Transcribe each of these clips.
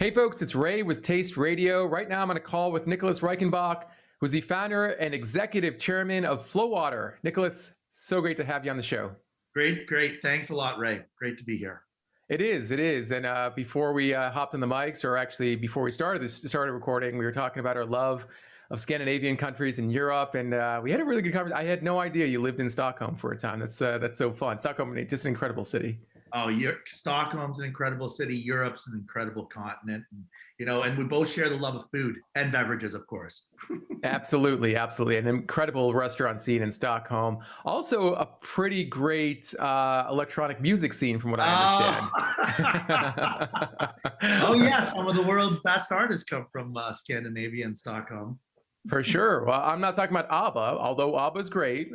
Hey folks, it's Ray with Taste Radio. Right now I'm on a call with Nicholas Reichenbach, who's the founder and executive chairman of Flow Water. Nicholas, so great to have you on the show. Great, great. Thanks a lot, Ray. Great to be here. It is. And before we hopped on the mics, or actually before we started recording, we were talking about our love of Scandinavian countries and Europe, and we had a really good conversation. I had no idea you lived in Stockholm for a time. That's so fun. Stockholm, just an incredible city. Oh, Stockholm's an incredible city. Europe's an incredible continent, and we both share the love of food and beverages, of course. Absolutely. An incredible restaurant scene in Stockholm. Also, a pretty great electronic music scene, from what I understand. Oh yeah, some of the world's best artists come from Scandinavia and Stockholm. For sure. Well, I'm not talking about ABBA, although ABBA's great.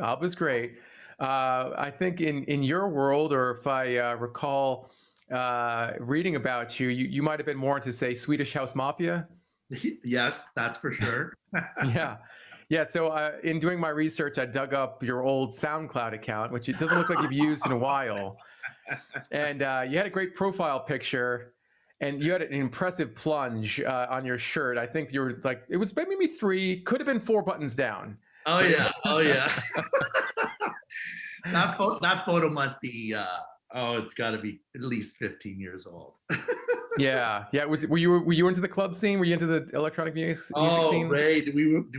I think in your world, or if I recall reading about you, you might have been more into, say, Swedish House Mafia. Yes, that's for sure. Yeah. So in doing my research, I dug up your old SoundCloud account, which it doesn't look like you've used in a while. And you had a great profile picture, and you had an impressive plunge on your shirt. I think you were like, it was maybe 3, could have been 4 buttons down. Oh yeah. That photo must be it's got to be at least 15 years old. Yeah. Were you into the club scene? Were you into the electronic music scene? Ray, do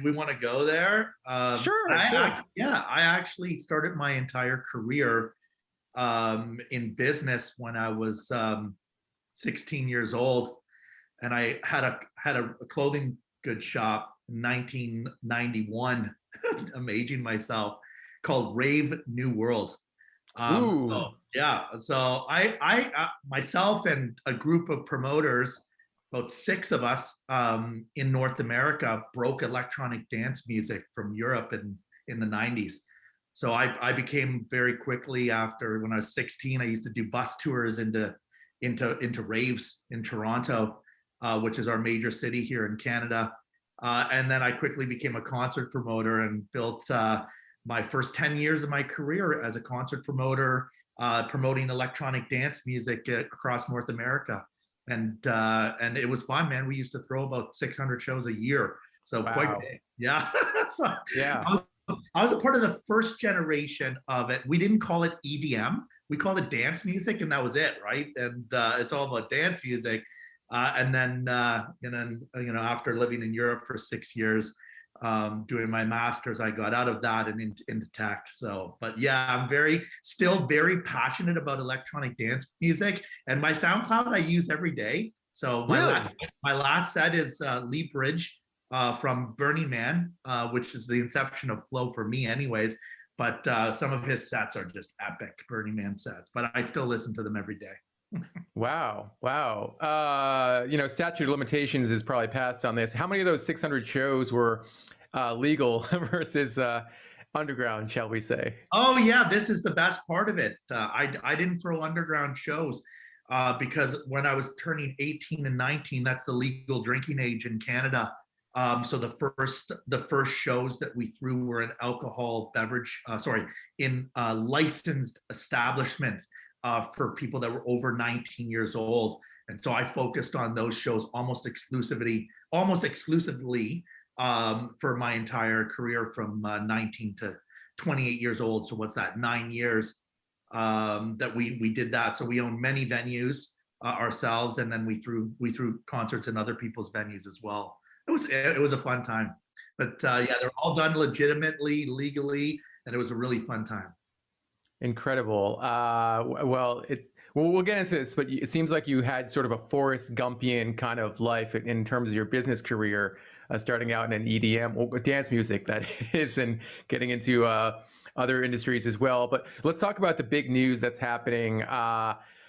we want to go there? Sure. I actually started my entire career in business when I was 16 years old, and I had a clothing goods shop in 1991. I'm aging myself. Called Rave New World. So I myself and a group of promoters, about 6 of us in North America, broke electronic dance music from Europe in the 90s. So I became very quickly, after, when I was 16, I used to do bus tours into raves in Toronto, which is our major city here in Canada. And then I quickly became a concert promoter and built my first 10 years of my career as a concert promoter, promoting electronic dance music across North America. And it was fun, man. We used to throw about 600 shows a year. So wow. Quite big. Yeah. Yeah. I was a part of the first generation of it. We didn't call it EDM. We called it dance music, and that was it, right? And it's all about dance music. And then after living in Europe for 6 years, doing my master's, I got out of that and into tech. So, but yeah, I'm still very passionate about electronic dance music, and my SoundCloud I use every day. So my last set is Lee Bridge from Burning Man, which is the inception of Flow for me anyways. But some of his sets are just epic Burning Man sets, but I still listen to them every day. Wow. Statute of limitations is probably passed on this. How many of those 600 shows were legal versus underground, shall we say? Oh yeah, this is the best part of it. I didn't throw underground shows because when I was turning 18 and 19, that's the legal drinking age in Canada. So the first shows that we threw were in in licensed establishments for people that were over 19 years old. And so I focused on those shows almost exclusively for my entire career from 19 to 28 years old. So what's that, 9 years that we did that. So we owned many venues ourselves, and then we threw concerts in other people's venues as well. It was a fun time. But they're all done legitimately, legally, and it was a really fun time. Incredible. We'll get into this, but it seems like you had sort of a Forrest Gumpian kind of life in terms of your business career, starting out in an EDM, dance music that is, and getting into other industries as well. But let's talk about the big news that's happening.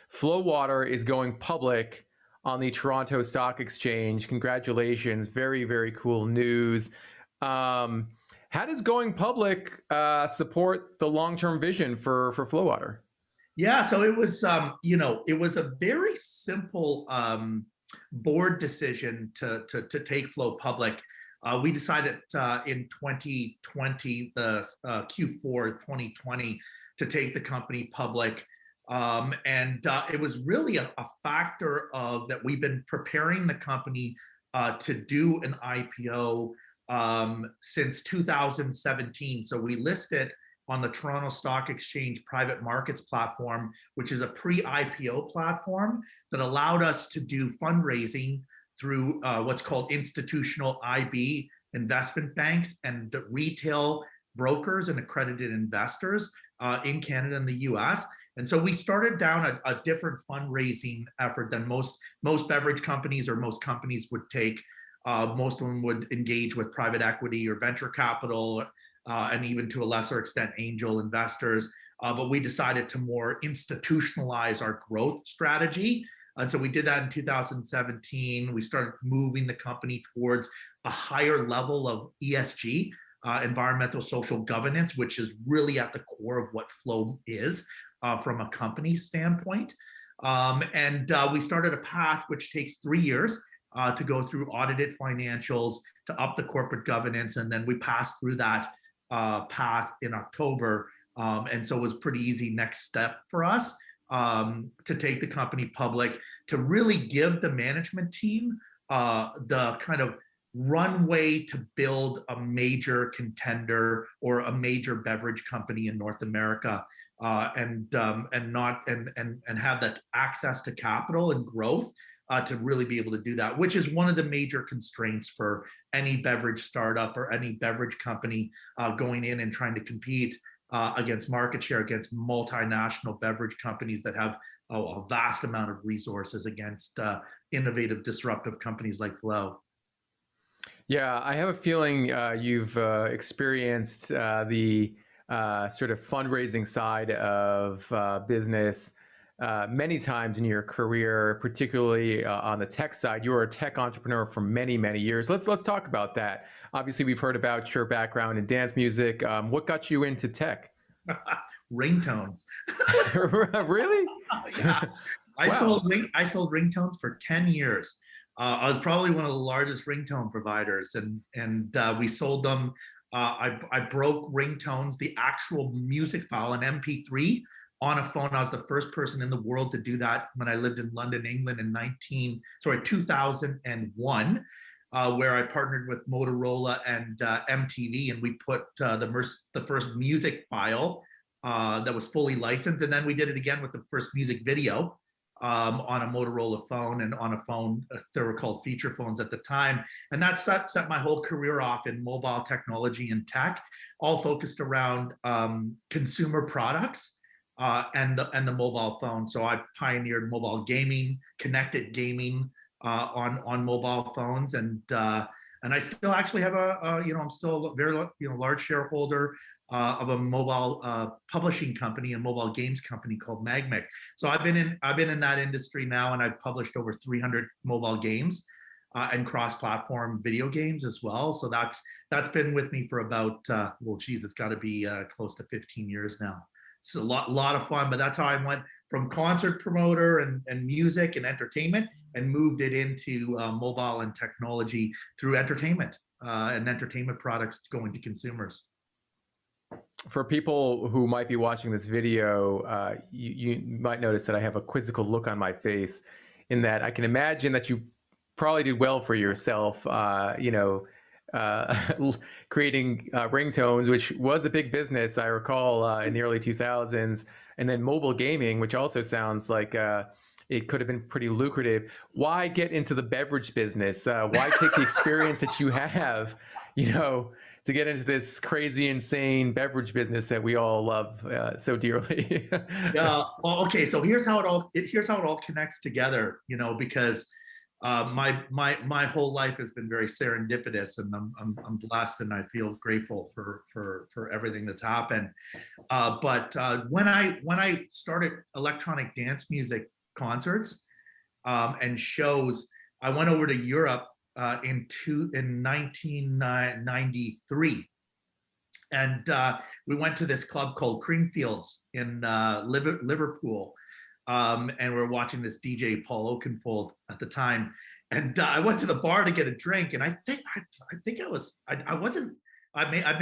Flow Water is going public on the Toronto Stock Exchange. Congratulations. Very, very cool news. How does going public support the long-term vision for Flow Water? Yeah, so it was, it was a very simple board decision to take Flow public. We decided in 2020, the Q4 2020, to take the company public. It was really a factor of that we've been preparing the company to do an IPO since 2017. So we listed on the Toronto Stock Exchange private markets platform, which is a pre-IPO platform that allowed us to do fundraising through what's called institutional IB investment banks and retail brokers and accredited investors in Canada and the US. And so we started down a different fundraising effort than most beverage companies or most companies would take. Most of them would engage with private equity or venture capital, and even to a lesser extent, angel investors. But we decided to more institutionalize our growth strategy. And so we did that in 2017. We started moving the company towards a higher level of ESG, environmental social governance, which is really at the core of what Flow is from a company standpoint. We started a path which takes 3 years to go through audited financials, to up the corporate governance, and then we passed through that path in October. And so it was a pretty easy next step for us to take the company public, to really give the management team the kind of runway to build a major contender or a major beverage company in North America, and have that access to capital and growth to really be able to do that, which is one of the major constraints for any beverage startup or any beverage company going in and trying to compete against market share, against multinational beverage companies that have a vast amount of resources, against innovative, disruptive companies like Flow. Yeah, I have a feeling you've experienced the sort of fundraising side of business many times in your career, particularly on the tech side. You were a tech entrepreneur for many, many years. Let's talk about that. Obviously, we've heard about your background in dance music. What got you into tech? Ringtones. Really? Yeah, I Wow. sold ringtones for 10 years. I was probably one of the largest ringtone providers, and we sold them. I broke ringtones, the actual music file, an MP3, on a phone. I was the first person in the world to do that when I lived in London, England in 2001, where I partnered with Motorola and MTV, and we put the first music file that was fully licensed, and then we did it again with the first music video on a Motorola phone, and on a phone, they were called feature phones at the time. And that set my whole career off in mobile technology and tech, all focused around consumer products and the mobile phone. So I pioneered mobile gaming, connected gaming on mobile phones, and I still actually have I'm still a very large shareholder of a mobile publishing company and mobile games company called Magmic. So I've been in that industry now, and I've published over 300 mobile games and cross-platform video games as well. So that's been with me for about it's got to be close to 15 years now. It's a lot of fun, but that's how I went from concert promoter and music and entertainment, and moved it into mobile and technology through entertainment and entertainment products going to consumers. For people who might be watching this video, you might notice that I have a quizzical look on my face, in that I can imagine that you probably did well for yourself, creating ringtones, which was a big business, I recall, in the early 2000s, and then mobile gaming, which also sounds like it could have been pretty lucrative. Why get into the beverage business? Why take the experience that you have, to get into this crazy, insane beverage business that we all love so dearly? Yeah. Well, okay. So here's how it all connects together. Because my whole life has been very serendipitous, and I'm blessed, and I feel grateful for everything that's happened. But when I started electronic dance music concerts and shows, I went over to Europe in 1993, and we went to this club called Creamfields in Liverpool. And we were watching this DJ Paul Oakenfold at the time, and I went to the bar to get a drink, and I may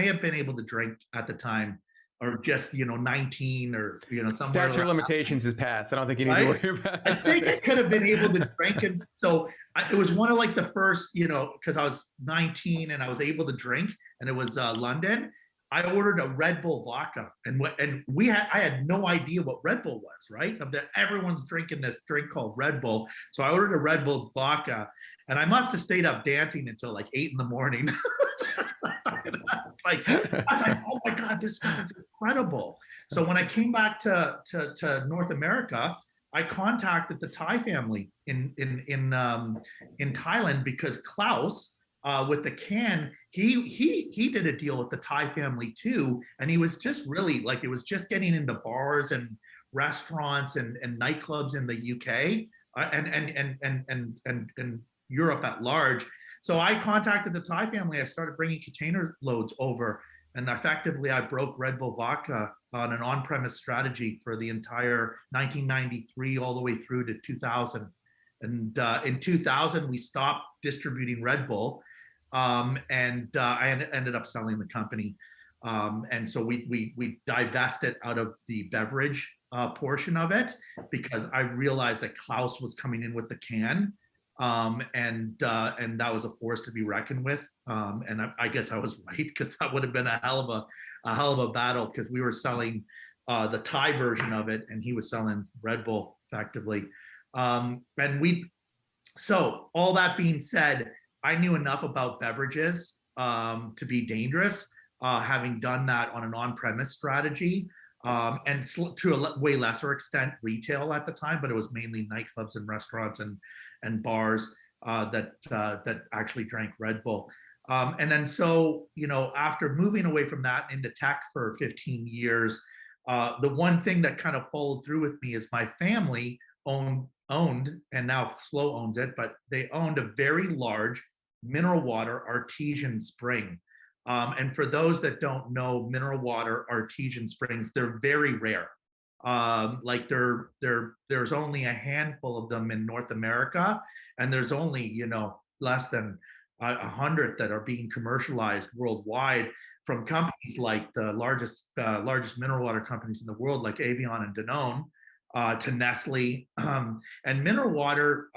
have been able to drink at the time, or just, 19 or, somewhere Statute of around, limitations is passed. I don't think you need to right? worry about I think I it. could have been able to drink it. So it was one of like the first, because I was 19 and I was able to drink, and it was London. I ordered a Red Bull vodka, and I had no idea what Red Bull was, right? That everyone's drinking this drink called Red Bull. So I ordered a Red Bull vodka, and I must have stayed up dancing until like 8 in the morning. Like, I was like, oh my God, this stuff is incredible. So when I came back to North America, I contacted the Thai family in Thailand, because Klaus, with the can, he did a deal with the Thai family too, and he was just really like, it was just getting into bars and restaurants and nightclubs in the UK, and Europe at large. So I contacted the Thai family. I started bringing container loads over, and effectively I broke Red Bull vodka on an on-premise strategy for the entire 1993 all the way through to 2000. And in 2000, we stopped distributing Red Bull, and I ended up selling the company. And so we divested out of the beverage portion of it, because I realized that Klaus was coming in with the can. And that was a force to be reckoned with. And I guess I was right, because that would have been a hell of a battle, because we were selling the Thai version of it, and he was selling Red Bull effectively. So all that being said, I knew enough about beverages to be dangerous, having done that on an on-premise strategy. And to a way lesser extent retail at the time, but it was mainly nightclubs and restaurants and bars that actually drank Red Bull. And then so, after moving away from that into tech for 15 years, the one thing that kind of followed through with me is my family owned, and now Flo owns it, but they owned a very large mineral water artesian spring. And for those that don't know, mineral water artesian springs, they're very rare. Like there's only a handful of them in North America, and there's only less than 100 that are being commercialized worldwide from companies like the largest mineral water companies in the world, like Evian and Danone, to Nestle. And mineral water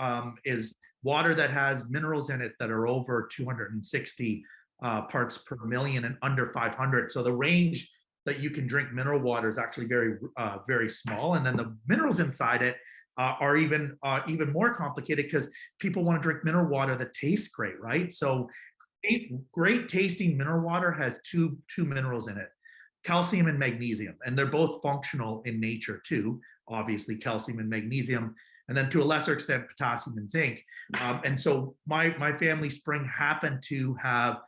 is water that has minerals in it that are over 260 parts per million and under 500. So the range that you can drink mineral water is actually very small. And then the minerals inside it are even more complicated, because people want to drink mineral water that tastes great, right? So great tasting mineral water has two minerals in it, calcium and magnesium, and they're both functional in nature too. Obviously, calcium and magnesium, and then to a lesser extent, potassium and zinc. And so my family spring happened to have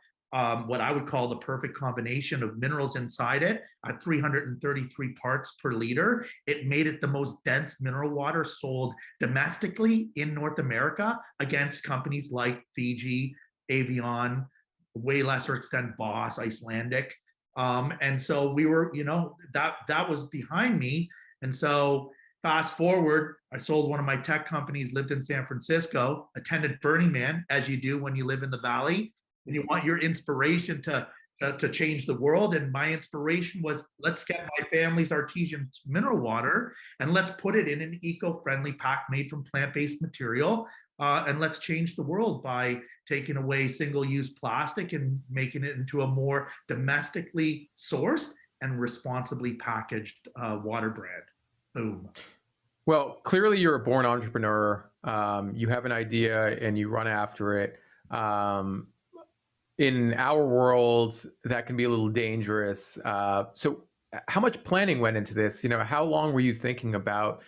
what I would call the perfect combination of minerals inside it at 333 parts per liter. It made it the most dense mineral water sold domestically in North America, against companies like Fiji, Evian, way lesser extent Voss, Icelandic. And so we were, that was behind me. And so fast forward, I sold one of my tech companies, lived in San Francisco, attended Burning Man, as you do when you live in the Valley, and you want your inspiration to change the world. And my inspiration was, let's get my family's artesian mineral water and let's put it in an eco-friendly pack made from plant-based material. And let's change the world by taking away single-use plastic and making it into a more domestically sourced and responsibly packaged water brand. Boom. Well, clearly you're a born entrepreneur. You have an idea and you run after it. In our world, that can be a little dangerous. So how much planning went into this? How long were you thinking about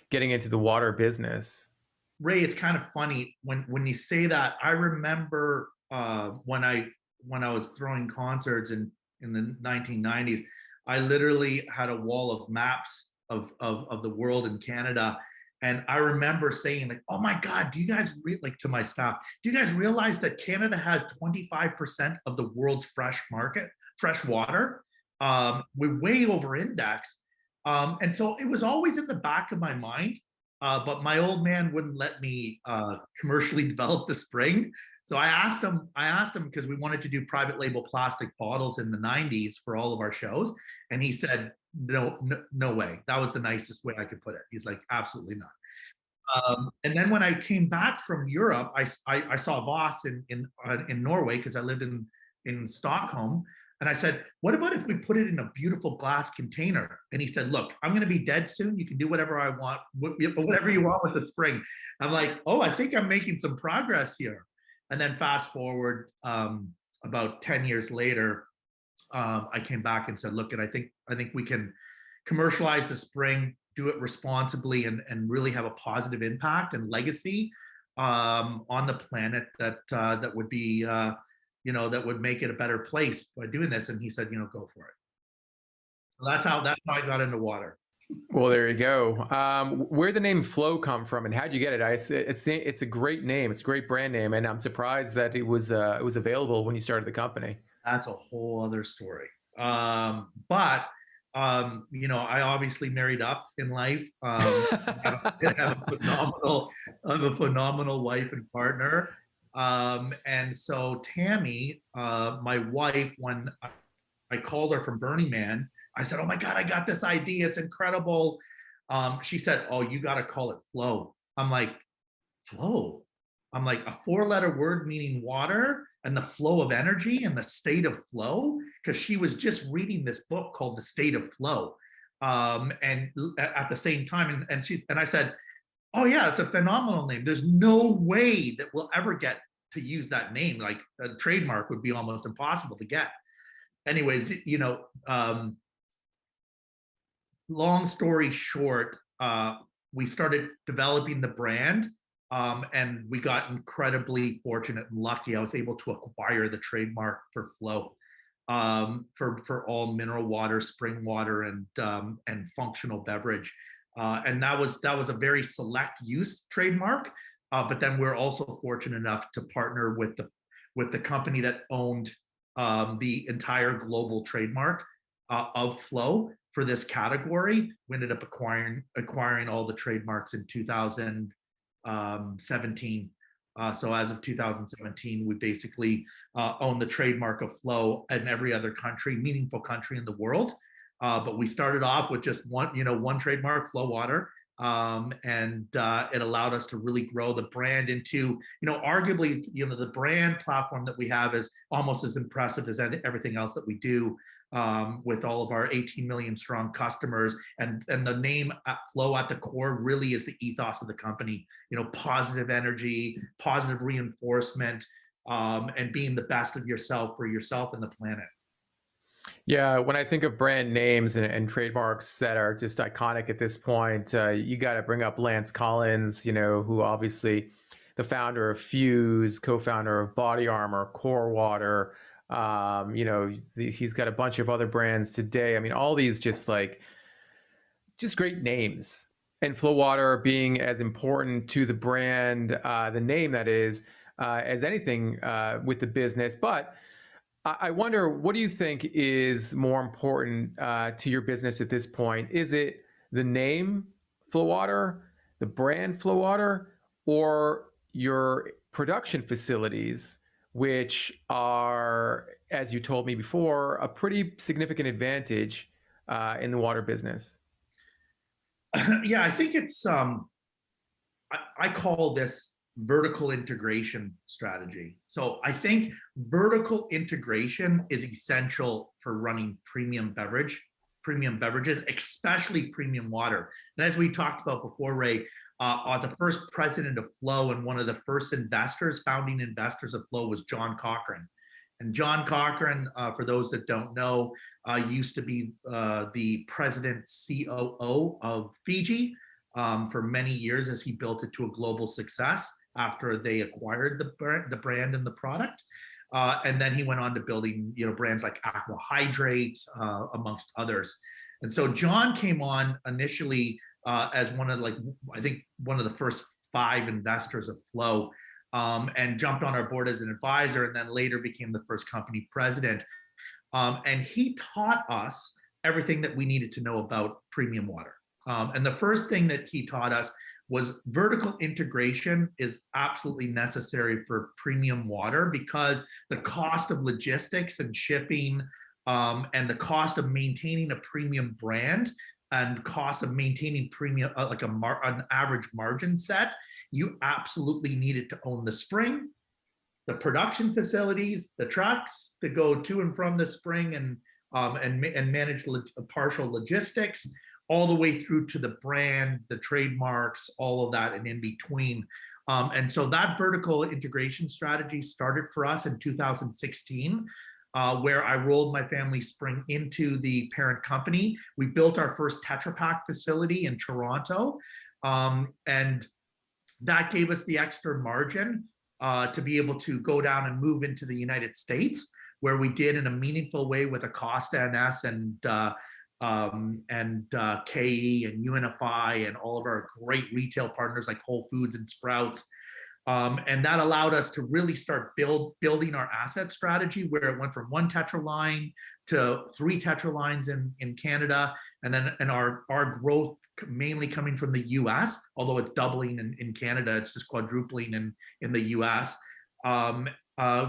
getting into the water business? Ray, it's kind of funny when you say that. I remember when I was throwing concerts in the 1990s, I literally had a wall of maps of the world in Canada. And I remember saying, like, oh my God, do you guys like, to my staff, do you guys realize that Canada has 25% of the world's fresh water? We're way over indexed. And so it was always in the back of my mind. but my old man wouldn't let me commercially develop the spring. So I asked him because we wanted to do private label plastic bottles in the 90s for all of our shows. And he said, no, no, no way. That was the nicest way I could put it. He's like, absolutely not. And then when I came back from Europe, I saw Voss in Norway because I lived in Stockholm. And I said, what about if we put it in a beautiful glass container? And he said, look, I'm going to be dead soon. You can do whatever I want, whatever you want with the spring. I'm like, oh, I think I'm making some progress here. And then fast forward about 10 years later, I came back and said, look, and I think we can commercialize the spring, do it responsibly, and really have a positive impact and legacy on the planet that would be that would make it a better place by doing this. And he said, go for it. So that's how I got into water. Well, there you go. Where'd the name Flow come from, and how'd you get it? It's a great name. It's a great brand name, and I'm surprised that it was available when you started the company. That's a whole other story. But I obviously married up in life. I have a phenomenal wife and partner. And so Tammy, my wife, when I called her from Burning Man, I said, oh my God, I got this idea. It's incredible. She said, oh, you got to call it Flow. I'm like, Flow? I'm like, a 4-letter word meaning water and the flow of energy and the state of flow? Because she was just reading this book called The State of Flow. And at the same time, and I said, oh yeah, it's a phenomenal name. There's no way that we'll ever get to use that name. Like a trademark would be almost impossible to get. Anyways, long story short, we started developing the brand, and we got incredibly fortunate and lucky. I was able to acquire the trademark for Flow, for all mineral water, spring water, and functional beverage. And that was a very select use trademark. But then we're also fortunate enough to partner with the company that owned the entire global trademark of Flow for this category. We ended up acquiring all the trademarks in 2017. So as of 2017, we basically own the trademark of Flow in every other country, meaningful country in the world. But we started off with just one trademark, Flow Water, and it allowed us to really grow the brand into, arguably, the brand platform that we have is almost as impressive as everything else that we do, with all of our 18 million strong customers, and the name Flow at the core really is the ethos of the company. Positive energy, positive reinforcement, and being the best of yourself for yourself and the planet. Yeah, when I think of brand names and trademarks that are just iconic at this point, you got to bring up Lance Collins, who obviously the founder of Fuse, co-founder of Body Armor, Core Water. He's got a bunch of other brands today. I mean, all these just great names. And Flow Water being as important to the brand, the name that is, as anything with the business. But I wonder, what do you think is more important to your business at this point? Is it the name Flow Water, the brand Flow Water, or your production facilities, which are, as you told me before, a pretty significant advantage in the water business? Yeah, I think it's, I call this vertical integration strategy. So I think vertical integration is essential for running premium beverages, especially premium water. And as we talked about before, Ray, the first president of Flow and one of the first founding investors of Flow was John Cochran. And John Cochran, for those that don't know, used to be the president COO of Fiji for many years as he built it to a global success after they acquired the brand and the product. And then he went on to building, brands like Aqua Hydrate, amongst others. And so John came on initially as one of the first 5 investors of Flow, and jumped on our board as an advisor, and then later became the first company president. And he taught us everything that we needed to know about premium water. And the first thing that he taught us was vertical integration is absolutely necessary for premium water, because the cost of logistics and shipping, and the cost of maintaining a premium brand and cost of maintaining premium, like an average margin set, you absolutely needed to own the spring, the production facilities, the trucks that go to and from the spring, and manage partial logistics, all the way through to the brand, the trademarks, all of that, and in between. And so that vertical integration strategy started for us in 2016. Where I rolled my family spring into the parent company. We built our first Tetra Pak facility in Toronto, and that gave us the extra margin to be able to go down and move into the United States, where we did in a meaningful way with Acosta NS and KE and UNFI and all of our great retail partners like Whole Foods and Sprouts. And that allowed us to really start building our asset strategy, where it went from 1 Tetra line to 3 Tetra lines in Canada, and then our growth mainly coming from the US, although it's doubling in Canada, it's just quadrupling in the US.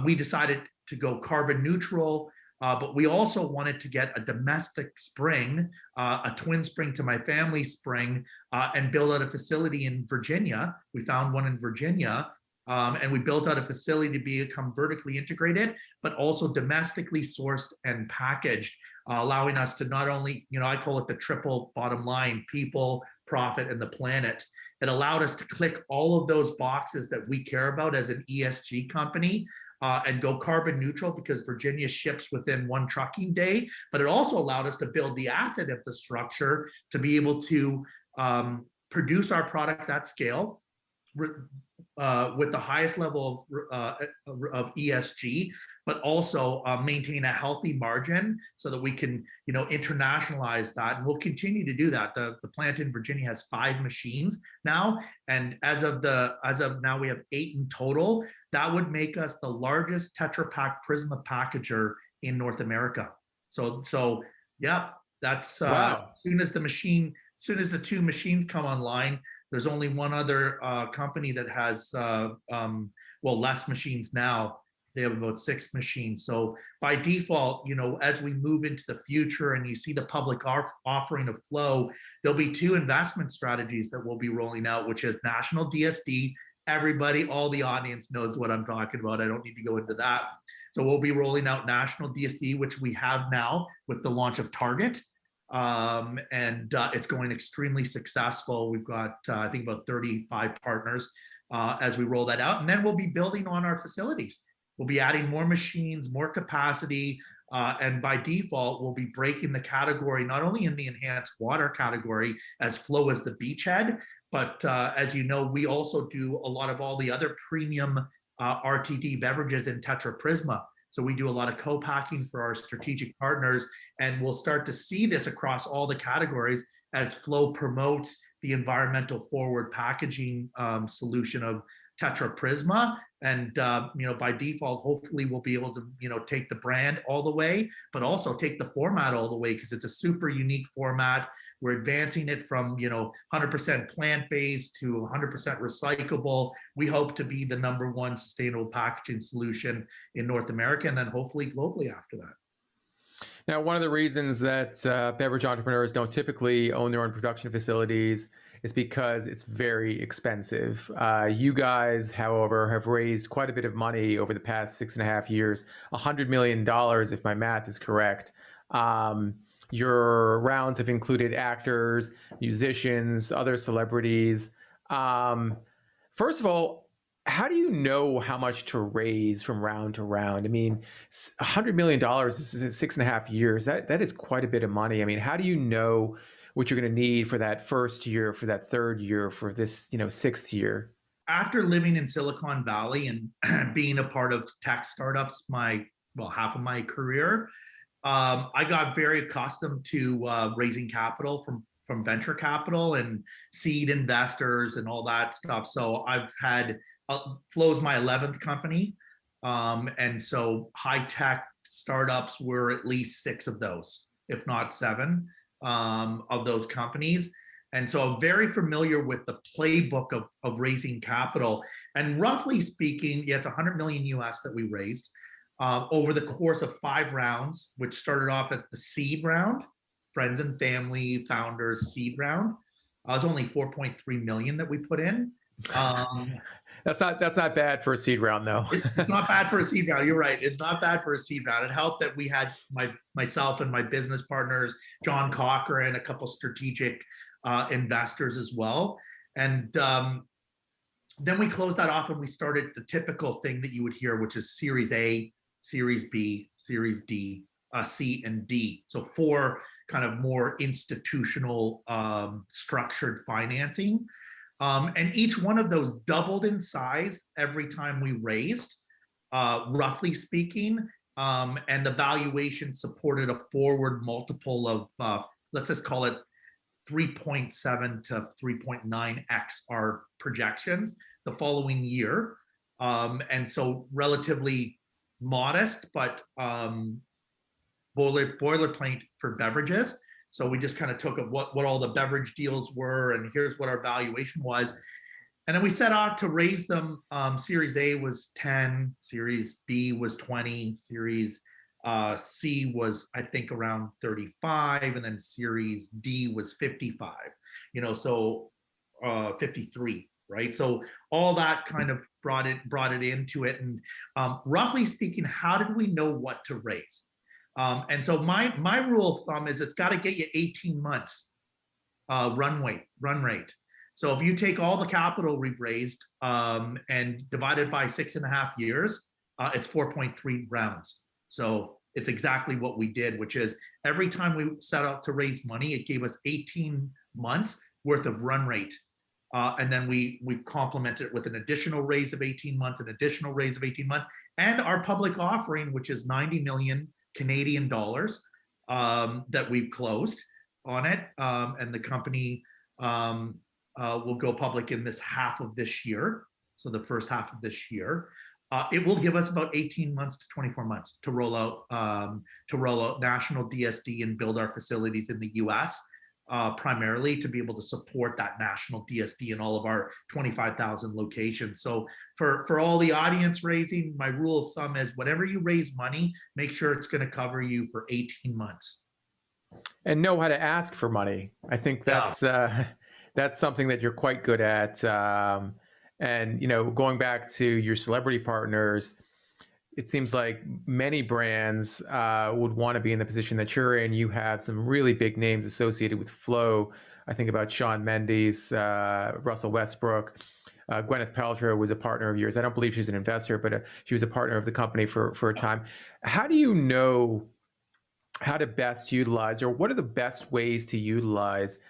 We decided to go carbon neutral, but we also wanted to get a domestic spring, a twin spring to my family spring, and build out a facility in Virginia. We found one in Virginia, and we built out a facility to become vertically integrated, but also domestically sourced and packaged, allowing us to not only, I call it the triple bottom line: people, profit, and the planet. It allowed us to click all of those boxes that we care about as an ESG company, and go carbon neutral, because Virginia ships within 1 trucking day. But it also allowed us to build the asset infrastructure to be able to produce our products at scale, with the highest level of ESG, but also maintain a healthy margin so that we can, internationalize that. And we'll continue to do that. The plant in Virginia has 5 machines now, and as of now we have 8 in total. That would make us the largest Tetra Pak Prisma packager in North America. So yeah, that's Wow. as soon as the 2 machines come online. There's only one other company that has less machines now. They have about 6 machines. So by default, as we move into the future and you see the public offering of Flow, there'll be 2 investment strategies that we'll be rolling out, which is national DSD. Everybody, all the audience knows what I'm talking about. I don't need to go into that. So we'll be rolling out national DSD, which we have now with the launch of Target. It's going extremely successful. We've got, I think, about 35 partners as we roll that out. And then we'll be building on our facilities. We'll be adding more machines, more capacity, and by default, we'll be breaking the category, not only in the enhanced water category as Flow as the beachhead, but as you know, we also do a lot of all the other premium RTD beverages in Tetra Prisma. So we do a lot of co-packing for our strategic partners, and we'll start to see this across all the categories as Flow promotes the environmental forward packaging solution of Tetra Prisma. And by default, hopefully we'll be able to take the brand all the way, but also take the format all the way, because it's a super unique format. We're advancing it from 100% plant-based to 100% recyclable. We hope to be the #1 sustainable packaging solution in North America, and then hopefully globally after that. Now, one of the reasons that beverage entrepreneurs don't typically own their own production facilities is because it's very expensive. You guys, however, have raised quite a bit of money over the past 6.5 years, $100 million, if my math is correct. Your rounds have included actors, musicians, other celebrities. First of all, how do you know how much to raise from round to round? I mean, $100 million is 6.5 years. That is quite a bit of money. I mean, how do you know what you're going to need for that first year, for that third year, for this 6th year? After living in Silicon Valley and being a part of tech startups, half of my career, I got very accustomed to raising capital from venture capital and seed investors and all that stuff. So I've had Flow's my 11th company, and so high tech startups were at least 6 of those, if not 7 of those companies. And so I'm very familiar with the playbook of raising capital. And roughly speaking, yeah, it's 100 million US that we raised over the course of 5 rounds, which started off at the seed round, friends and family founders seed round. It was only 4.3 million that we put in. That's not bad for a seed round, though. It's not bad for a seed round. You're right. It's not bad for a seed round. It helped that we had myself and my business partners, John Cochran, a couple strategic investors as well. And then we closed that off and we started the typical thing that you would hear, which is Series A, Series B, Series D, C, and D. So 4 kind of more institutional structured financing. And each one of those doubled in size every time we raised, roughly speaking. And the valuation supported a forward multiple of, let's just call it 3.7 to 3.9x our projections the following year. And so relatively modest, but boilerplate for beverages. So we just kind of took what all the beverage deals were, and here's what our valuation was. And then we set out to raise them. Series A was 10, Series B was 20, Series C was, I think, around 35, and then Series D was 55, so 53, right? So all that kind of brought it into it. And roughly speaking, how did we know what to raise? And so my rule of thumb is it's got to get you 18 months run rate. So if you take all the capital we've raised and divide it by 6.5 years, it's 4.3 rounds. So it's exactly what we did, which is every time we set out to raise money, it gave us 18 months worth of run rate. And then we complemented it with an additional raise of 18 months, an additional raise of 18 months, and our public offering, which is 90 million Canadian dollars that we've closed on it. And the company will go public in this half of this year. So the first half of this year. It will give us about 18 months to 24 months to roll out national DSD and build our facilities in the US, primarily to be able to support that national DSD in all of our 25,000 locations. So for all the audience raising, my rule of thumb is whatever you raise money, make sure it's going to cover you for 18 months. And know how to ask for money. I think that's something that you're quite good at. And going back to your celebrity partners, it seems like many brands would want to be in the position that you're in. You have some really big names associated with Flow. I think about Shawn Mendes, Russell Westbrook. Gwyneth Paltrow was a partner of yours. I don't believe she's an investor, but she was a partner of the company for a time. How do you know how to best utilize, or what are the best ways to utilize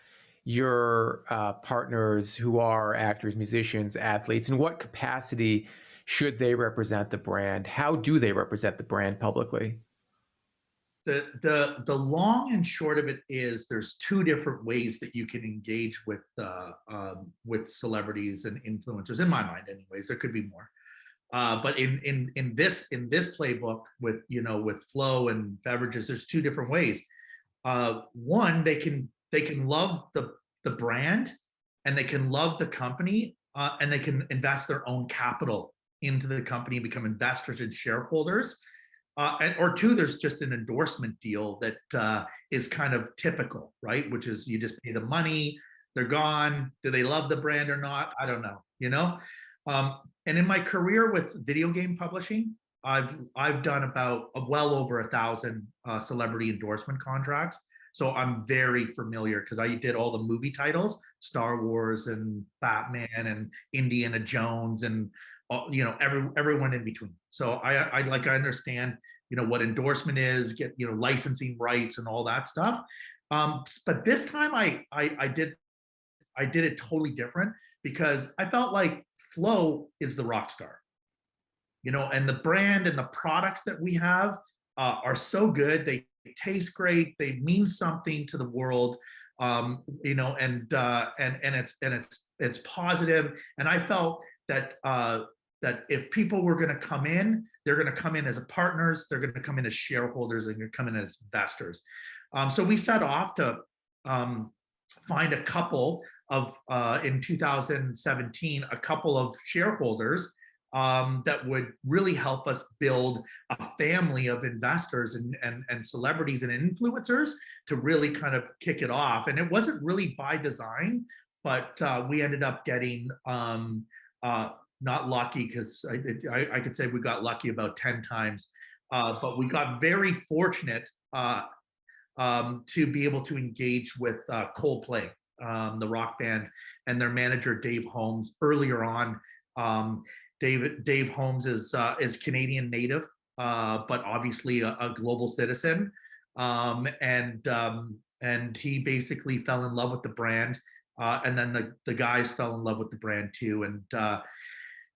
your partners who are actors, musicians, athletes? In what capacity should they represent the brand? How do they represent the brand publicly? The long and short of it is there's 2 different ways that you can engage with celebrities and influencers. In my mind, anyways, there could be more. But in this playbook with with Flow and beverages, there's 2 different ways. One, they can love the brand, and they can love the company, and they can invest their own capital into the company and become investors and shareholders. Or 2, there's just an endorsement deal that is kind of typical, right? Which is you just pay the money, they're gone. Do they love the brand or not? I don't know, And in my career with video game publishing, I've done about well over 1,000 celebrity endorsement contracts. So I'm very familiar because I did all the movie titles, Star Wars and Batman and Indiana Jones and everyone in between. So I understand what endorsement is, get licensing rights and all that stuff. But this time I did it totally different because I felt like Flow is the rock star, and the brand and the products that we have are so good. They taste great. They mean something to the world, and it's positive. And I felt that if people were going to come in, they're going to come in as partners. They're going to come in as shareholders. They're going to come in as investors. So we set off to find a couple of in 2017, a couple of shareholders that would really help us build a family of investors and celebrities and influencers to really kind of kick it off. And it wasn't really by design, but we ended up getting not lucky, because I could say we got lucky about 10 times, but we got very fortunate to be able to engage with Coldplay, the rock band, and their manager Dave Holmes earlier on. Dave Holmes is Canadian native, but obviously a global citizen, and he basically fell in love with the brand, and then the guys fell in love with the brand too, and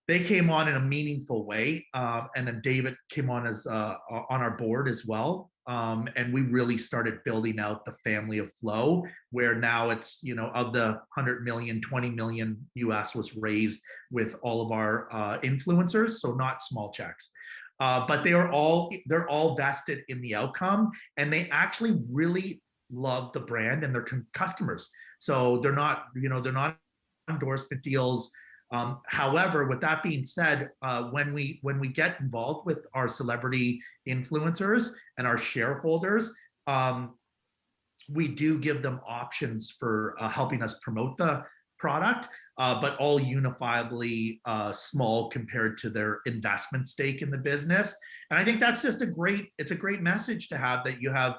they came on in a meaningful way, and then David came on as on our board as well. And we really started building out the family of Flow, where now it's, of the 100 million, 20 million US was raised with all of our influencers, so not small checks. But they're all vested in the outcome, and they actually really love the brand and their customers. So they're not endorsement deals. However, with that being said, when we get involved with our celebrity influencers and our shareholders, we do give them options for helping us promote the product, but all unifiably small compared to their investment stake in the business. And I think that's just it's a great message to have, that you have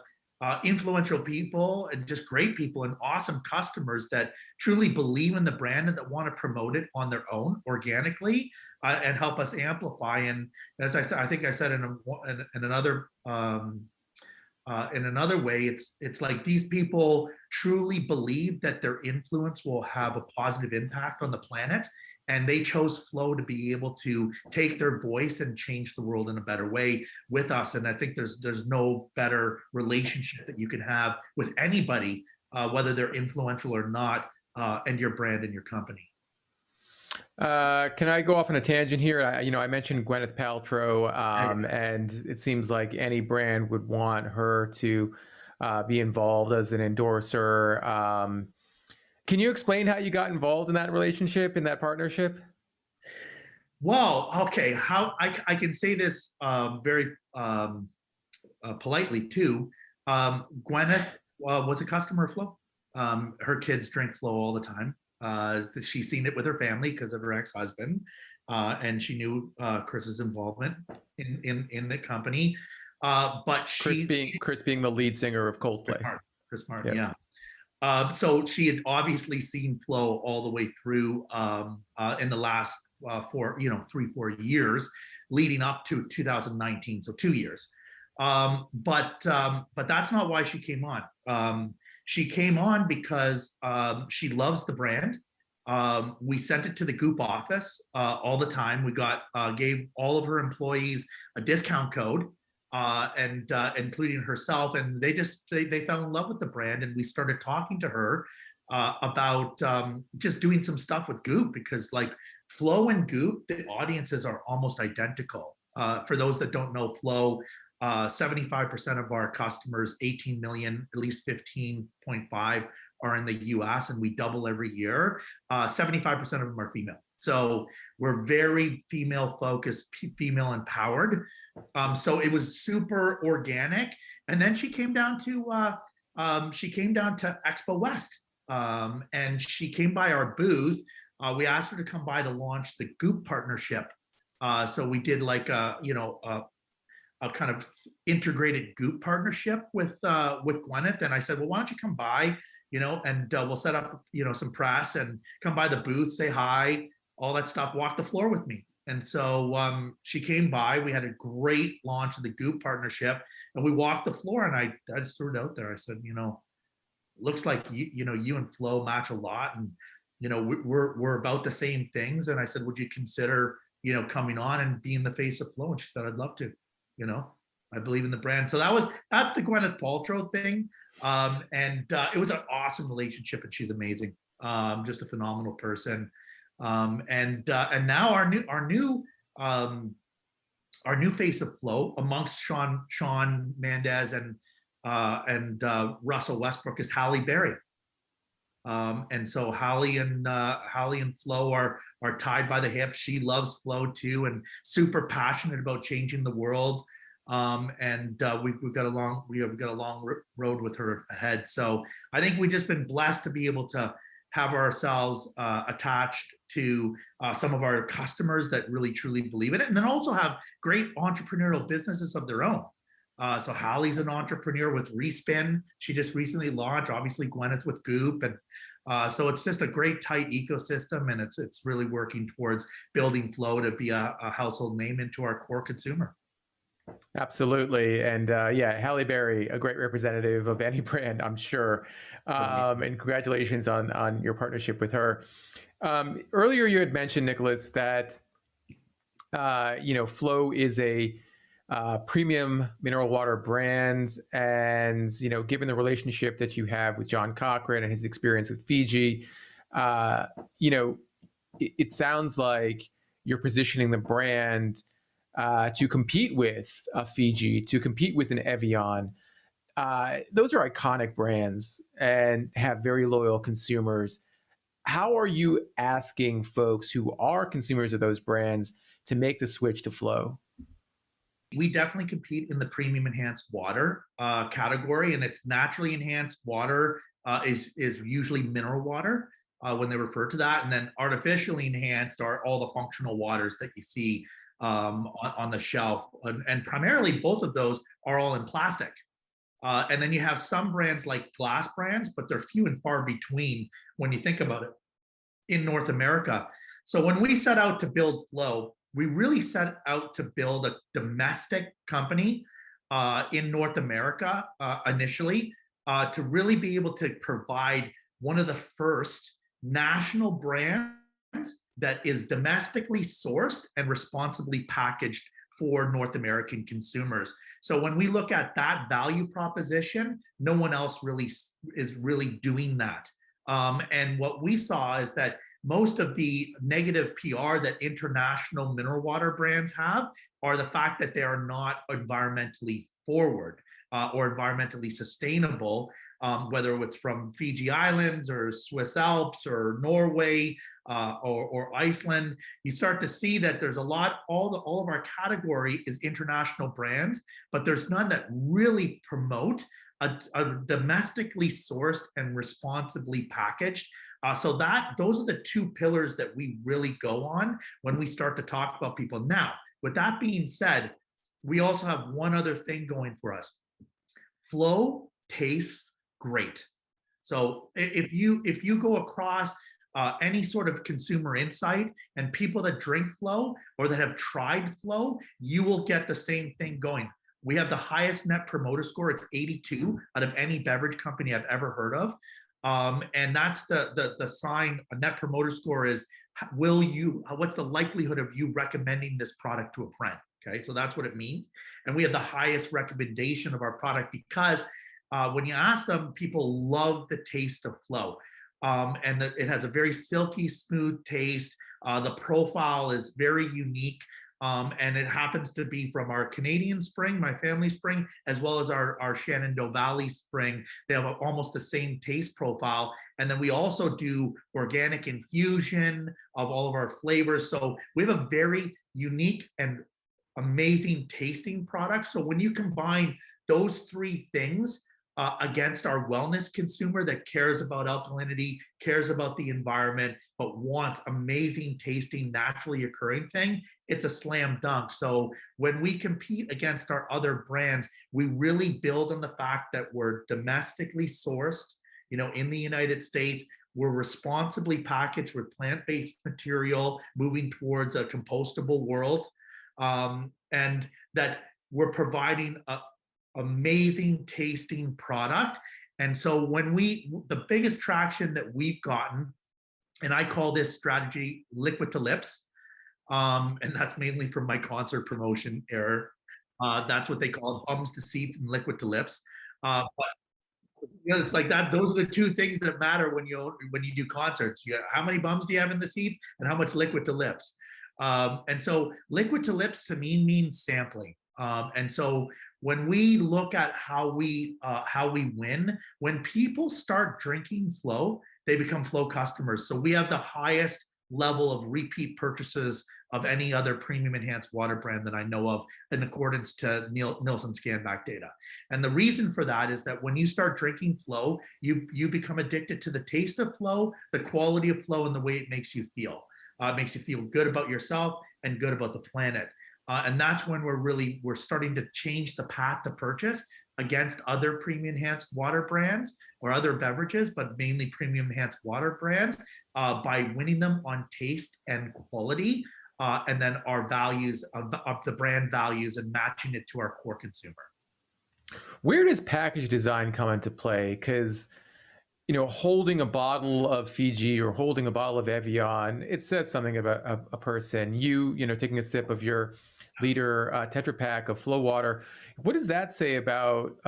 influential people and just great people and awesome customers that truly believe in the brand and that want to promote it on their own organically, and help us amplify. And as I said, I think I said in another way, it's like these people truly believe that their influence will have a positive impact on the planet, and they chose Flow to be able to take their voice and change the world in a better way with us. And I think there's no better relationship that you can have with anybody, whether they're influential or not, and your brand and your company. Can I go off on a tangent here? I mentioned Gwyneth Paltrow, and it seems like any brand would want her to be involved as an endorser. Can you explain how you got involved in that relationship, in that partnership? Well, okay, how I can say this very politely too. Gwyneth was a customer of Flow. Her kids drink Flow all the time. She's seen it with her family because of her ex-husband, and she knew Chris's involvement in the company. But Chris being the lead singer of Coldplay. Chris Martin, yeah. So she had obviously seen Flow all the way through in the last 3-4 years leading up to 2019, so 2 years. But that's not why she came on. She came on because she loves the brand. We sent it to the Goop office all the time. We gave all of her employees a discount code, and including herself, and they fell in love with the brand, and we started talking to her about just doing some stuff with Goop, because like Flow and Goop, the audiences are almost identical. For those that don't know Flow, 75% of our customers, 18 million, at least 15.5 are in the US, and we double every year. 75% of them are female. So we're very female focused, female empowered. So it was super organic. And then she came down to Expo West, and she came by our booth. We asked her to come by to launch the Goop partnership. So we did like a kind of integrated Goop partnership with Gwyneth. And I said, well, why don't you come by, and we'll set up, some press, and come by the booth, say hi, all that stuff, walk the floor with me. And so she came by. We had a great launch of the Goop partnership, and we walked the floor, and I just threw it out there. I said, looks like you and Flow match a lot, and we're about the same things. And I said, would you consider coming on and being the face of Flow? And she said, I'd love to. I believe in the brand. So that's the Gwyneth Paltrow thing. And it was an awesome relationship, and she's amazing. Just a phenomenal person. And now our new face of Flow, amongst Shawn Mendes and Russell Westbrook, is Halle Berry. And so Hallie and Flo are tied by the hip. She loves Flo too, and super passionate about changing the world. We've got a long road with her ahead. So I think we've just been blessed to be able to have ourselves attached to some of our customers that really truly believe in it, and then also have great entrepreneurial businesses of their own. So Hallie's an entrepreneur with Respin. She just recently launched, obviously Gwyneth with Goop. And so it's just a great tight ecosystem, and it's really working towards building Flo to be a household name into our core consumer. Absolutely. And yeah, Halle Berry, a great representative of any brand, I'm sure. And congratulations on your partnership with her. Earlier, you had mentioned, Nicholas, that Flo is a premium mineral water brand, and given the relationship that you have with John Cochran and his experience with Fiji, it sounds like you're positioning the brand to compete with a Fiji, to compete with an Evian. Those are iconic brands and have very loyal consumers. How are you asking folks who are consumers of those brands to make the switch to Flo? We definitely compete in the premium enhanced water category, and it's naturally enhanced water is usually mineral water when they refer to that, and then artificially enhanced are all the functional waters that you see on the shelf, and primarily both of those are all in plastic. And then you have some brands like glass brands, but they're few and far between when you think about it in North America. So when we set out to build Flo, we really set out to build a domestic company in North America initially, to really be able to provide one of the first national brands that is domestically sourced and responsibly packaged for North American consumers. So when we look at that value proposition, no one else really is really doing that. And what we saw is that most of the negative PR that international mineral water brands have are the fact that they are not environmentally forward or environmentally sustainable, whether it's from Fiji Islands or Swiss Alps or Norway or Iceland. You start to see that there's a lot, all of our category is international brands, but there's none that really promote a domestically sourced and responsibly packaged. So those are the two pillars that we really go on when we start to talk about people. Now, with that being said, we also have one other thing going for us. Flo tastes great. So if you go across any sort of consumer insight and people that drink Flo or that have tried Flo, you will get the same thing going. We have the highest net promoter score. It's 82 out of any beverage company I've ever heard of. And that's the sign. A net promoter score is, what's the likelihood of you recommending this product to a friend? Okay, so that's what it means. And we have the highest recommendation of our product because when you ask them, people love the taste of Flo. And it has a very silky, smooth taste. The profile is very unique. And it happens to be from our Canadian spring, my family spring, as well as our Shenandoah Valley spring. They have almost the same taste profile. And then we also do organic infusion of all of our flavors. So we have a very unique and amazing tasting product. So when you combine those three things against our wellness consumer that cares about alkalinity, cares about the environment, but wants amazing tasting, naturally occurring thing, it's a slam dunk. So when we compete against our other brands, we really build on the fact that we're domestically sourced, in the United States. We're responsibly packaged with plant-based material, moving towards a compostable world, and that we're providing a amazing tasting product. And so the biggest traction that we've gotten, and I call this strategy liquid to lips, and that's mainly from my concert promotion era. That's what they call it, bums to seats and liquid to lips. But it's like that. Those are the two things that matter when you do concerts. How many bums do you have in the seats, and how much liquid to lips? And so liquid to lips to me means sampling. And so when we look at how we win, when people start drinking Flo, they become Flow customers. So we have the highest level of repeat purchases of any other premium enhanced water brand that I know of in accordance to Nielsen Scanback data. And the reason for that is that when you start drinking Flow, you become addicted to the taste of Flow, the quality of Flow, and the way it makes you feel. It makes you feel good about yourself and good about the planet. And that's when we're starting to change the path to purchase against other premium enhanced water brands or other beverages, but mainly premium enhanced water brands, by winning them on taste and quality, and then our values of the brand values and matching it to our core consumer. Where does package design come into play? Because holding a bottle of Fiji or holding a bottle of Evian, it says something about a person. Taking a sip of your liter Tetra Pak of Flow water, what does that say about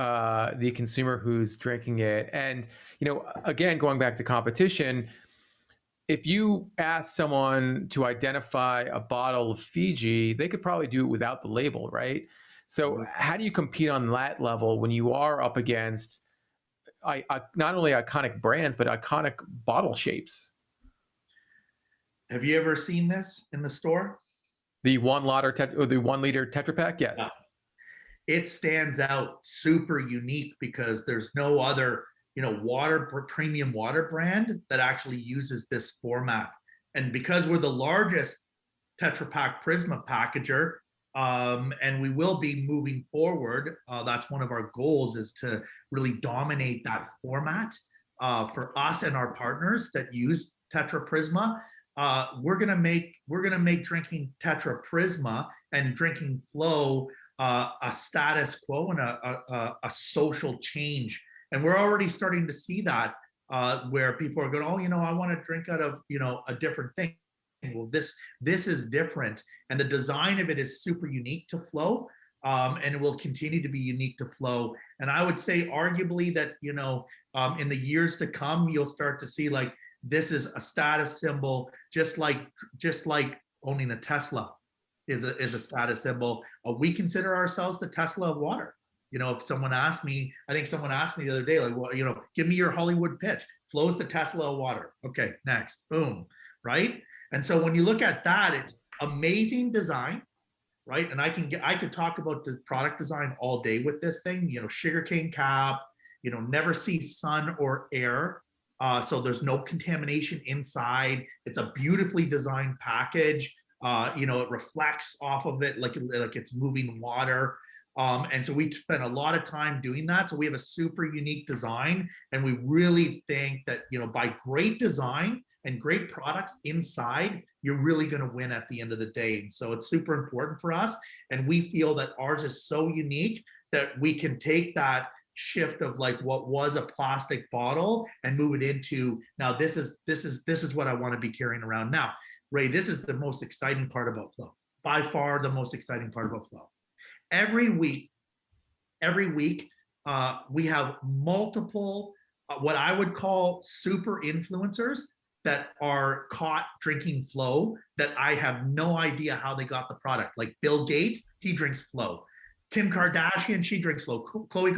the consumer who's drinking it? And again, going back to competition, if you ask someone to identify a bottle of Fiji, they could probably do it without the label, right? So how do you compete on that level when you are up against not only iconic brands, but iconic bottle shapes? Have you ever seen this in the store? The 1 liter Tetra Pak, yes. Yeah. It stands out super unique because there's no other premium water brand that actually uses this format. And because we're the largest Tetra Pak Prisma packager, and we will be moving forward, that's one of our goals, is to really dominate that format for us and our partners that use Tetra Prisma. We're gonna make drinking Tetra Prisma and drinking Flow a status quo and a social change. And we're already starting to see that, where people are going, oh, I want to drink out of a different thing. Well, this is different, and the design of it is super unique to Flow, and it will continue to be unique to Flow. And I would say, arguably, that in the years to come, you'll start to see like this is a status symbol, just like owning a Tesla is a status symbol. We consider ourselves the Tesla of water. If someone asked me, I think someone asked me the other day, like, well, give me your Hollywood pitch. Flow's the Tesla of water. Okay, next, boom, right? And so when you look at that, it's amazing design, right? And I could talk about the product design all day with this thing. Sugarcane cap, never see sun or air, so there's no contamination inside. It's a beautifully designed package. It reflects off of it like it's moving water. And so we spent a lot of time doing that. So we have a super unique design, and we really think that, by great design and great products inside, you're really going to win at the end of the day. And so it's super important for us. And we feel that ours is so unique that we can take that shift of like what was a plastic bottle and move it into, now this is what I want to be carrying around. Now, Ray, this is the most exciting part about Flow. By far the most exciting part about Flow. Every week, we have multiple, what I would call super influencers that are caught drinking Flow that I have no idea how they got the product. Like Bill Gates, he drinks Flow. Kim Kardashian, she drinks Flow. Khloe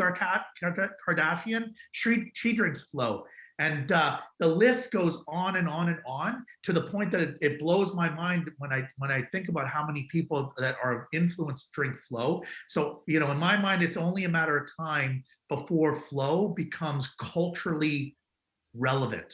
Kardashian, she drinks Flow. And the list goes on and on and on, to the point that it blows my mind when I think about how many people that are influenced drink Flow. So, in my mind, it's only a matter of time before Flow becomes culturally relevant.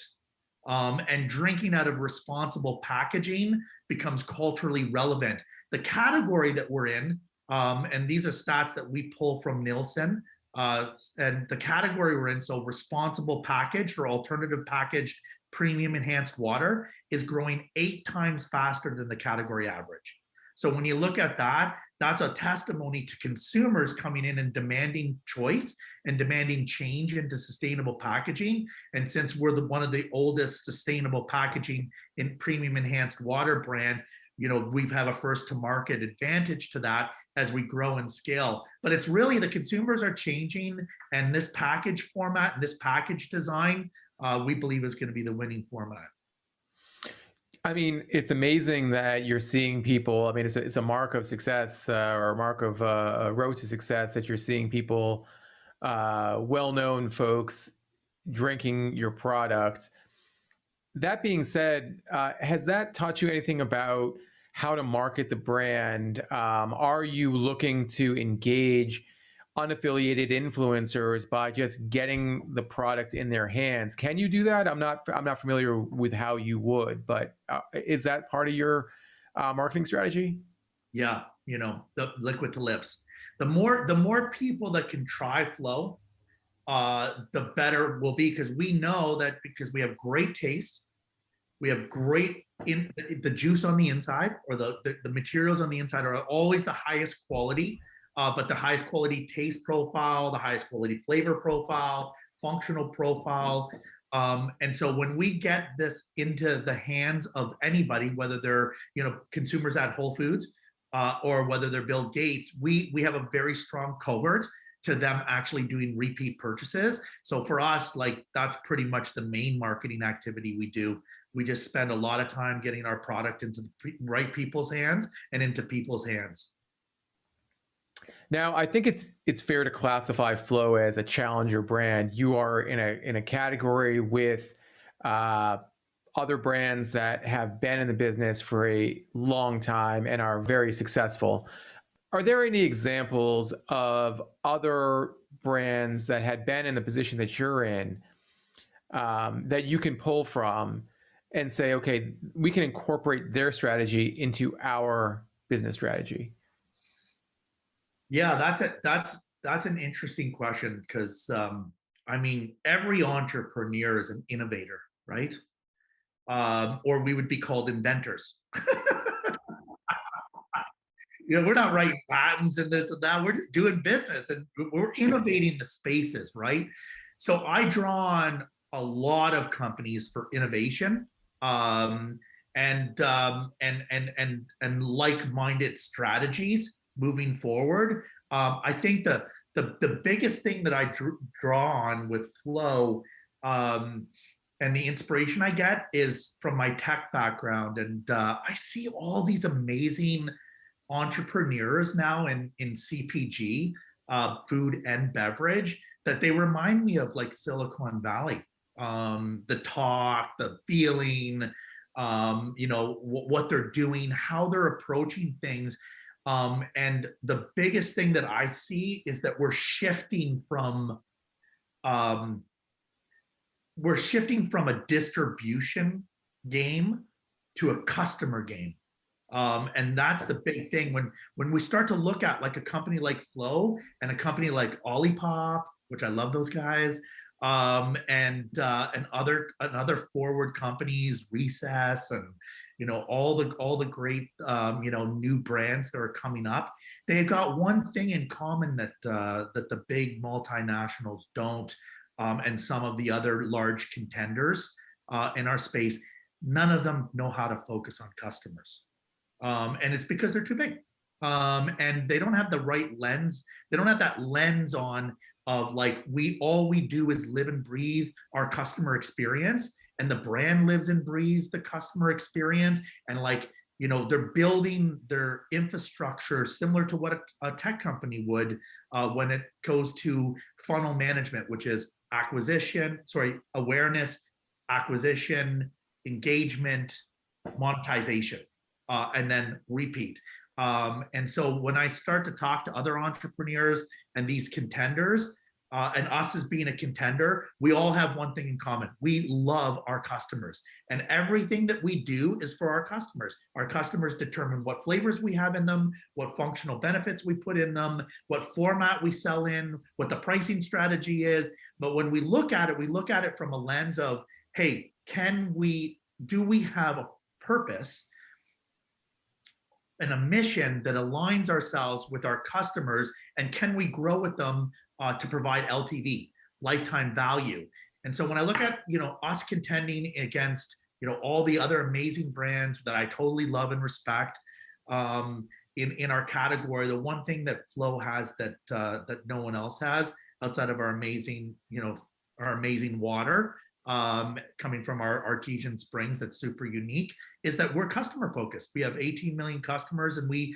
And drinking out of responsible packaging becomes culturally relevant. The category that we're in, and these are stats that we pull from Nielsen, and the category we're in, so responsible packaged or alternative packaged premium enhanced water, is growing 8 times faster than the category average. So when you look at that, that's a testimony to consumers coming in and demanding choice and demanding change into sustainable packaging. And since we're one of the oldest sustainable packaging in premium enhanced water brand, we've have a first to market advantage to that as we grow and scale. But it's really the consumers are changing, and this package format and this package design, we believe is going to be the winning format. I mean, it's amazing that you're seeing people. I mean, it's a mark of success, or a mark of a road to success, that you're seeing people, well-known folks, drinking your product. That being said, has that taught you anything about how to market the brand? Are you looking to engage unaffiliated influencers by just getting the product in their hands? Can you do that? I'm not familiar with how you would, but is that part of your marketing strategy? Yeah, the liquid to lips. The more people that can try Flow, the better will be, because we know that because we have great taste, we have great in the juice on the inside, or the materials on the inside are always the highest quality, but the highest quality taste profile, the highest quality flavor profile, functional profile. And so when we get this into the hands of anybody, whether they're consumers at Whole Foods, or whether they're Bill Gates, we have a very strong cohort to them actually doing repeat purchases. So for us, like, that's pretty much the main marketing activity we do. We just spend a lot of time getting our product into the right people's hands and into people's hands. Now, I think it's fair to classify Flow as a challenger brand. You are in a category with uh, other brands that have been in the business for a long time and are very successful. Are there any examples of other brands that had been in the position that you're in, that you can pull from and say, okay, we can incorporate their strategy into our business strategy? Yeah, that's an interesting question, because I mean, every entrepreneur is an innovator, right? Or we would be called inventors. We're not writing patents and this and that. We're just doing business, and we're innovating the spaces, right? So I draw on a lot of companies for innovation, and like-minded strategies moving forward. I think the biggest thing that I draw on with Flow, and the inspiration I get, is from my tech background, and I see all these amazing entrepreneurs now in CPG, food and beverage, that they remind me of like Silicon Valley. The talk, the feeling, what they're doing, how they're approaching things. And the biggest thing that I see is that um, we're shifting from a distribution game to a customer game. And that's the big thing when we start to look at like a company like Flow and a company like Olipop, which I love those guys, and other forward companies, Recess, and all the great new brands that are coming up. They've got one thing in common that the big multinationals don't, and some of the other large contenders in our space. None of them know how to focus on customers. And it's because they're too big, and they don't have the right lens. They don't have that lens on of like, all we do is live and breathe our customer experience, and the brand lives and breathes the customer experience. And like, they're building their infrastructure similar to what a tech company would, when it goes to funnel management, which is awareness, acquisition, engagement, monetization, and then repeat. And so when I start to talk to other entrepreneurs and these contenders, and us as being a contender, we all have one thing in common. We love our customers, and everything that we do is for our customers. Our customers determine what flavors we have in them, what functional benefits we put in them, what format we sell in, what the pricing strategy is. But when we look at it from a lens of, hey, do we have a purpose and a mission that aligns ourselves with our customers, and can we grow with them to provide LTV, lifetime value? And so when I look at us contending against all the other amazing brands that I totally love and respect, in our category, the one thing that Flow has that no one else has, outside of our amazing water, coming from our artesian springs, that's super unique, is that we're customer focused. We have 18 million customers, and we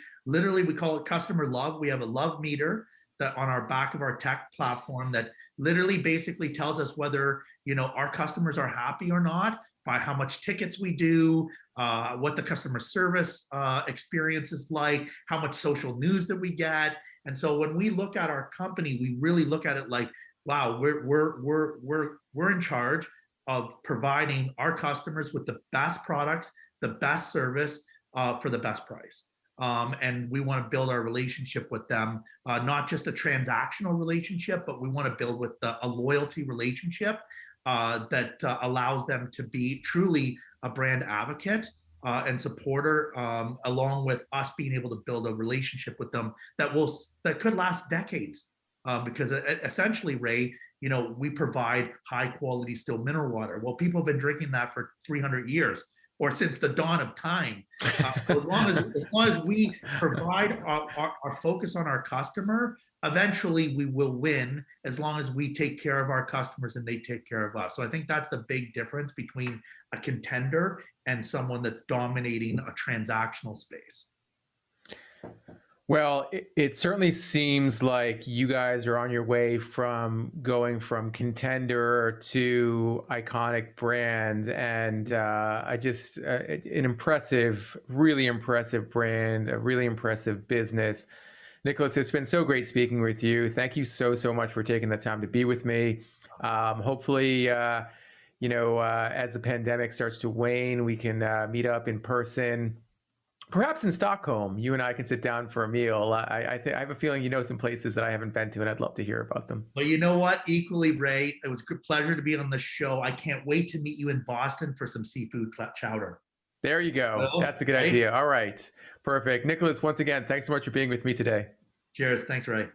call it customer love. We have a love meter that on our back of our tech platform that literally basically tells us whether our customers are happy or not, by how much tickets we do, what the customer service experience is like, how much social news that we get. And so when we look at our company, we really look at it like, wow, we're in charge of providing our customers with the best products, the best service for the best price. And we want to build our relationship with them, not just a transactional relationship, but we want to build with a loyalty relationship that allows them to be truly a brand advocate and supporter, along with us being able to build a relationship with them that could last decades. Because essentially, Ray, we provide high quality still mineral water. Well, people have been drinking that for 300 years, or since the dawn of time. As long as we provide our focus on our customer, eventually we will win, as long as we take care of our customers and they take care of us. So I think that's the big difference between a contender and someone that's dominating a transactional space. Well, it certainly seems like you guys are on your way from going from contender to iconic brand, and an impressive, really impressive brand, a really impressive business. Nicholas, it's been so great speaking with you. Thank you so much for taking the time to be with me. Hopefully, as the pandemic starts to wane, we can meet up in person. Perhaps in Stockholm, you and I can sit down for a meal. I have a feeling some places that I haven't been to, and I'd love to hear about them. Well, you know what? Equally, Ray, it was a good pleasure to be on the show. I can't wait to meet you in Boston for some seafood chowder. There you go. That's a good idea. All right. Perfect. Nicholas, once again, thanks so much for being with me today. Cheers. Thanks, Ray.